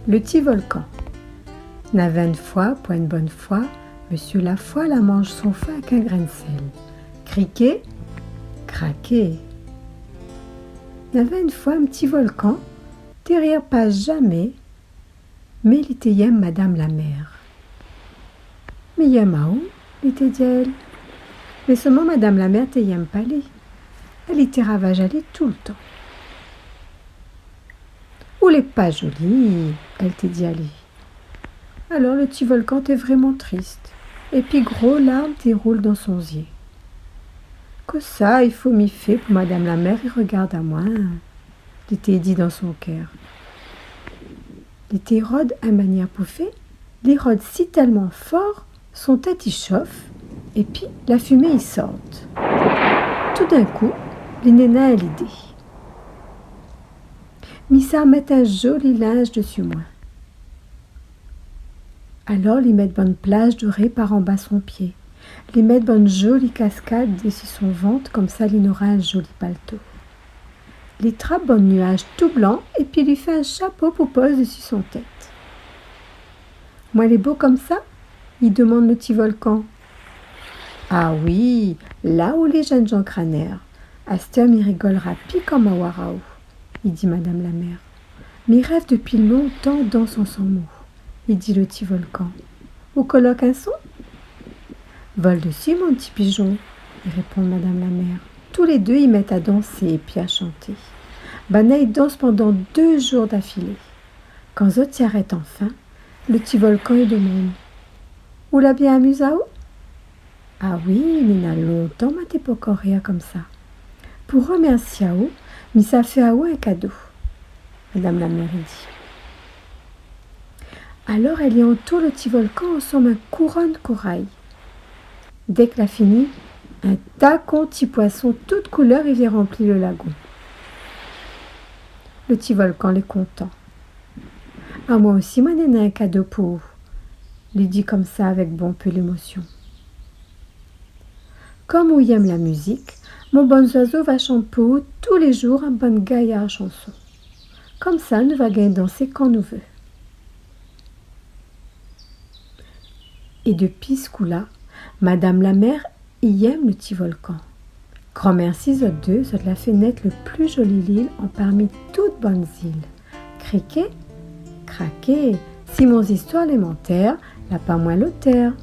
Le petit volcan. N'a 20 fois, pour une bonne fois, Monsieur Lafoy la mange son feu avec un grain de sel. Criquet, craquer. N'a 20 fois un petit volcan, derrière pas jamais, mais il était yem Madame la mère. Mais yem à où, était dit-elle. Mais seulement Madame la mère te yem pas li. Elle était ravage à li tout le temps. Ou les pas jolie, elle t'a dit allez. Alors le petit volcan t'est vraiment triste, et puis gros larmes déroulent dans son yeux. Que ça, il faut m'y faire pour Madame la mère, il regarde à moi, il t'a dit dans son cœur. Il était rôde à manière pouffée, les rôdes si tellement fort, son tête y chauffe, et puis la fumée y sorte. Tout d'un coup, l'inéna a l'idée. Missa met un joli linge dessus moi. Alors, lui met bonne plage dorée par en bas son pied. Lui met bonne jolie cascade dessus son ventre, comme ça, il aura un joli paletot. Lui trappe bon nuage tout blanc et puis lui fait un chapeau pour poser dessus son tête. Moi, il est beau comme ça? Il demande le petit volcan. Ah oui, là où les jeunes gens crânèrent. Astem, il rigolera pis comme à Waraou. Il dit Madame la mère. Mais il rêve depuis longtemps dans son sang mou. Il dit le petit volcan. Vous colloque un son? Vole dessus, mon petit pigeon, il répond Madame la mère. Tous les deux, ils mettent à danser et puis à chanter. Banaï danse pendant 2 jours d'affilée. Quand Zot s'y arrête enfin, le petit volcan lui demande. Vous l'a bien amusé à où? Ah oui, il a longtemps m'était pas encore rire comme ça. Pour remercier à où, mais ça fait à où un cadeau. Madame la mère dit. Alors elle y entoure le petit volcan ensemble un couronne corail. Dès qu'elle a fini, un tacon petit poisson toute couleur y vient remplir le lagon. Le petit volcan est content. Ah moi aussi, moi n'ai un cadeau pour vous, lui dit comme ça avec bon peu l'émotion. Comme vous aime la musique, mon bon oiseau va chanter pour vous tous les jours un bon gaillard chanson. Comme ça, nous va gagner danser quand nous veut. Et depuis ce coup-là, Madame la mère y aime le petit volcan. Grand merci Zot deux, Zot l'a fait naître le plus joli île en parmi toutes bonnes îles. Criquet, craquet, si mon histoire élémentaire, n'a pas moins l'auteur.